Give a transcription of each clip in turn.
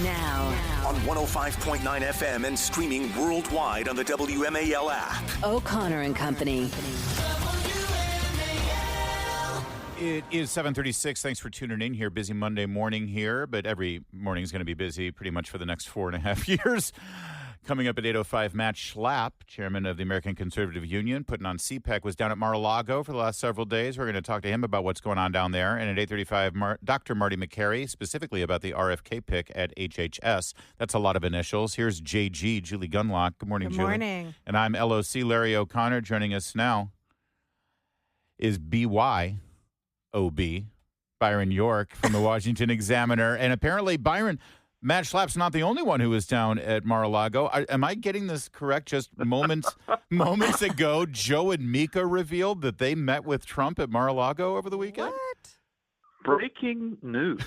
Now. On 105.9 FM and streaming worldwide on the WMAL app. O'Connor and Company. It is 7:36. Thanks for tuning in here. Busy Monday morning here, but every morning is going to be busy pretty much for the next 4.5 years. Coming up at 8:05, Matt Schlapp, chairman of the American Conservative Union, putting on CPEC, was down at Mar-a-Lago for the last several days. We're going to talk to him about what's going on down there. And at 8:35, Dr. Marty McCary, specifically about the RFK pick at HHS. That's a lot of initials. Here's JG, Julie Gunlock. Good morning, Julie. Good morning. And I'm LOC Larry O'Connor. Joining us now is BYOB, Byron York from the Washington Examiner. And apparently, Byron, Matt Schlapp's not the only one who was down at Mar-a-Lago. Am I getting this correct? Just moments ago, Joe and Mika revealed that they met with Trump at Mar-a-Lago over the weekend? What? Breaking news.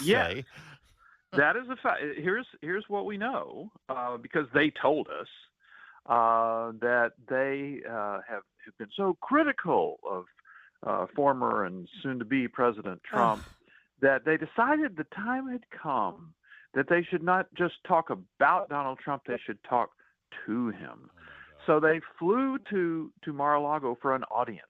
Yeah, that is a fact. Here's what we know, because they told us that they have been so critical of former and soon-to-be President Trump that they decided the time had come that they should not just talk about Donald Trump, they should talk to him. So they flew to Mar-a-Lago for an audience.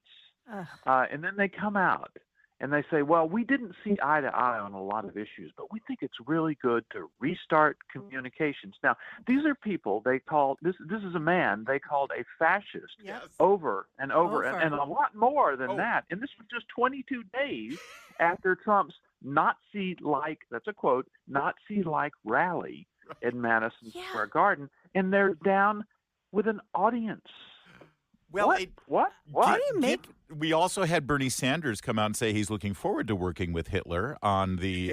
And then they come out and they say, well, we didn't see eye to eye on a lot of issues, but we think it's really good to restart communications. Now, these are people they called, this is a man they called a fascist over and over. And a lot more than that. And this was just 22 days after Trump's Nazi-like, that's a quote, Nazi-like rally in Madison Square Garden. And they're down with an audience. Well, what? Do you make? We also had Bernie Sanders come out and say he's looking forward to working with Hitler on the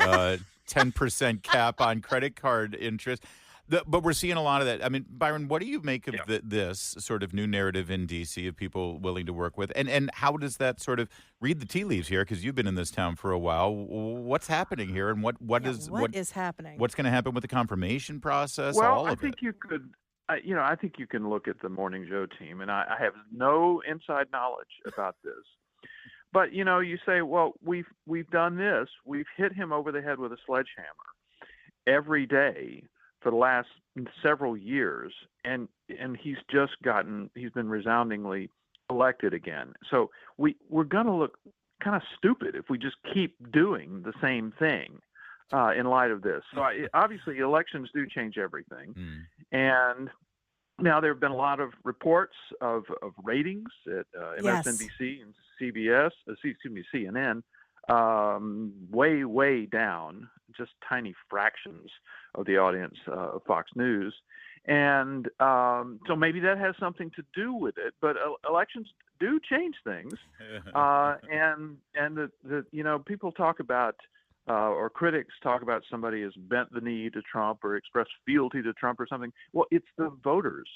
10% cap on credit card interest. But we're seeing a lot of that. I mean, Byron, what do you make of this sort of new narrative in D.C. of people willing to work with? And how does that sort of read the tea leaves here? Because you've been in this town for a while. What's happening here, and what is happening? What's going to happen with the confirmation process? Well, I think you could. I think you can look at the Morning Joe team, and I have no inside knowledge about this. But you say, well, we've done this. We've hit him over the head with a sledgehammer every day for the last several years, and he's been resoundingly elected again. So we're going to look kind of stupid if we just keep doing the same thing in light of this. So obviously elections do change everything. And now there have been a lot of reports of ratings at MSNBC and CNN, way down, just tiny fractions of the audience of Fox News. And so maybe that has something to do with it. But elections do change things. And people talk about, or critics talk about somebody has bent the knee to Trump or expressed fealty to Trump or something. Well, it's the voters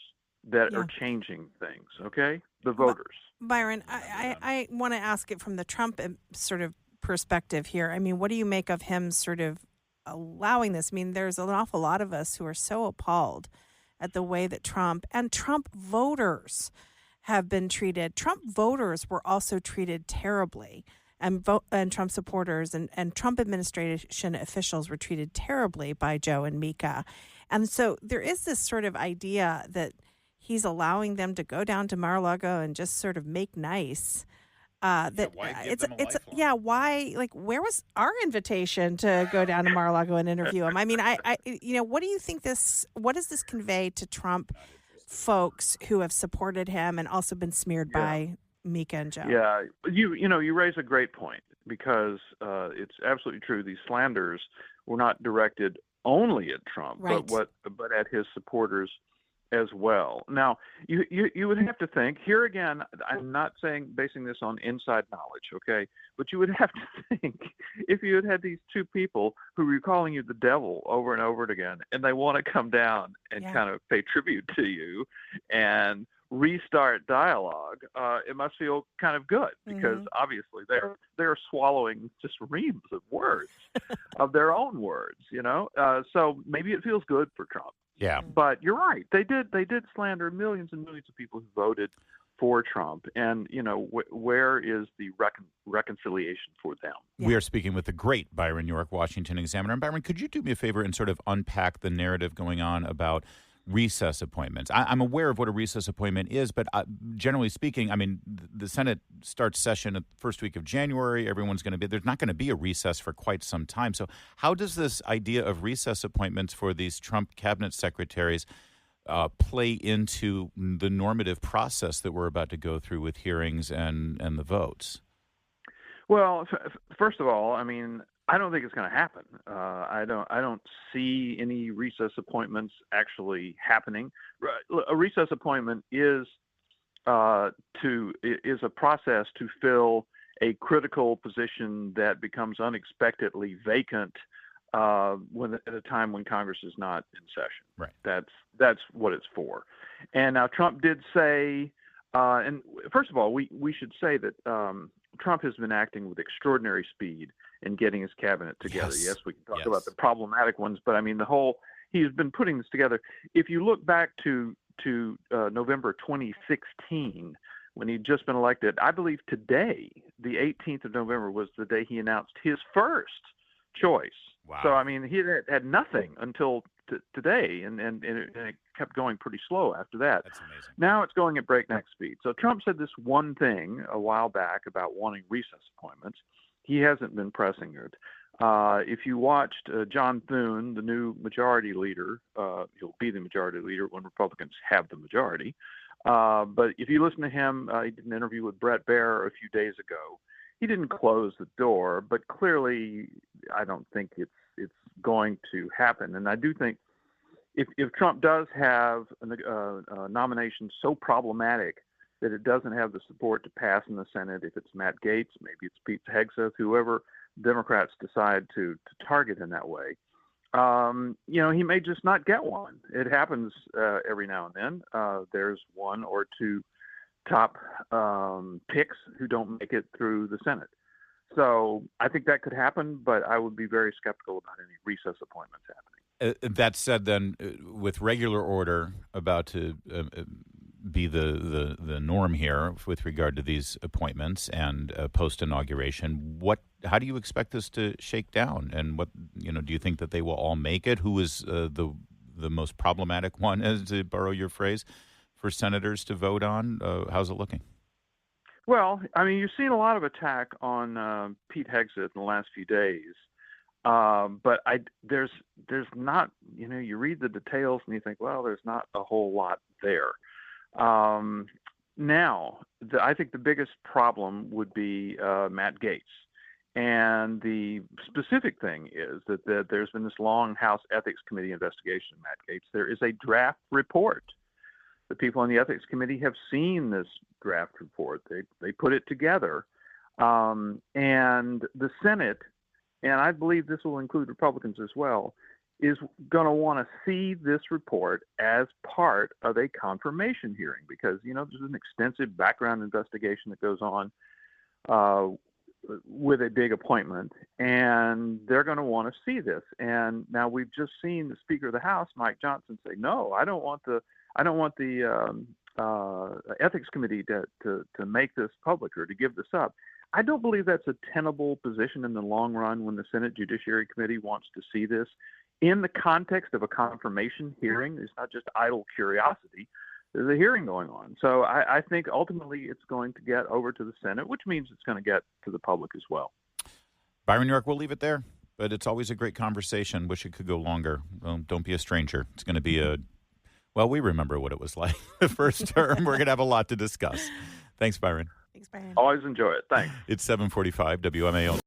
that are changing things, okay? The voters. Byron, I want to ask it from the Trump sort of perspective here. I mean, what do you make of him sort of allowing this? I mean, there's an awful lot of us who are so appalled at the way that Trump and Trump voters have been treated. Trump voters were also treated terribly. And Trump supporters and Trump administration officials were treated terribly by Joe and Mika. And so there is this sort of idea that he's allowing them to go down to Mar-a-Lago and just sort of make nice. Why? Like, where was our invitation to go down to Mar-a-Lago and interview him? I mean, what do you think what does this convey to Trump folks who have supported him and also been smeared by Mika and Joe? Yeah, you raise a great point, because it's absolutely true. These slanders were not directed only at Trump, but at his supporters as well. Now, you would have to think here again. I'm not basing this on inside knowledge, okay? But you would have to think, if you had these two people who were calling you the devil over and over again, and they want to come down and kind of pay tribute to you and restart dialogue, it must feel kind of good, because obviously they're swallowing just reams of words of their own words, so maybe it feels good for Trump. Yeah. But you're right, they did slander millions and millions of people who voted for Trump, and where is the reconciliation for them? Yeah. We are speaking with the great Byron York, Washington Examiner. And Byron, could you do me a favor and sort of unpack the narrative going on about recess appointments? I'm aware of what a recess appointment is, but generally speaking, I mean, the Senate starts session at the first week of January. There's not going to be a recess for quite some time. So how does this idea of recess appointments for these Trump cabinet secretaries play into the normative process that we're about to go through with hearings and the votes? Well, first of all, I mean, I don't think it's going to happen. I don't see any recess appointments actually happening. A recess appointment is a process to fill a critical position that becomes unexpectedly vacant at a time when Congress is not in session. Right. That's what it's for. And now Trump did say, and first of all, we should say that Trump has been acting with extraordinary speed in getting his cabinet together. Yes, we can talk about the problematic ones, but I mean he's been putting this together. If you look back to November 2016, when he'd just been elected, I believe today, the 18th of November, was the day he announced his first choice. Wow. So I mean, he had nothing until today, and it kept going pretty slow after that. That's amazing. Now it's going at breakneck speed. So Trump said this one thing a while back about wanting recess appointments. He hasn't been pressing it. If you watched John Thune, the new majority leader, he'll be the majority leader when Republicans have the majority. But if you listen to him, he did an interview with Brett Baer a few days ago. He didn't close the door, but clearly I don't think it's going to happen. And I do think if Trump does have a nomination so problematic that it doesn't have the support to pass in the Senate, if it's Matt Gaetz, maybe it's Pete Hegseth, whoever Democrats decide to target in that way, he may just not get one. It happens every now and then. There's one or two top picks who don't make it through the Senate. So I think that could happen, but I would be very skeptical about any recess appointments happening. That said, then, with regular order about to be the norm here with regard to these appointments and post-inauguration, how do you expect this to shake down? And do you think that they will all make it? Who is the most problematic one, as to borrow your phrase, for senators to vote on? How's it looking? Well, I mean, you've seen a lot of attack on Pete Hegseth in the last few days, but there's not, you read the details and you think, well, there's not a whole lot there. Now, I think the biggest problem would be Matt Gaetz. And the specific thing is that there's been this long House Ethics Committee investigation of Matt Gaetz. There is a draft report. The people on the Ethics Committee have seen this draft report. They put it together. And the Senate, and I believe this will include Republicans as well, is going to want to see this report as part of a confirmation hearing because, there's an extensive background investigation that goes on with a big appointment, and they're going to want to see this. And now we've just seen the Speaker of the House, Mike Johnson, say, no, I don't want the Ethics Committee to make this public or to give this up. I don't believe that's a tenable position in the long run when the Senate Judiciary Committee wants to see this in the context of a confirmation hearing. It's not just idle curiosity. There's a hearing going on. So I think ultimately it's going to get over to the Senate, which means it's going to get to the public as well. Byron York, we'll leave it there, but it's always a great conversation. Wish it could go longer. Well, don't be a stranger. It's going to be we remember what it was like the first term. We're going to have a lot to discuss. Thanks, Byron. Thanks, Byron. Always enjoy it. Thanks. It's 7:45 WMAL.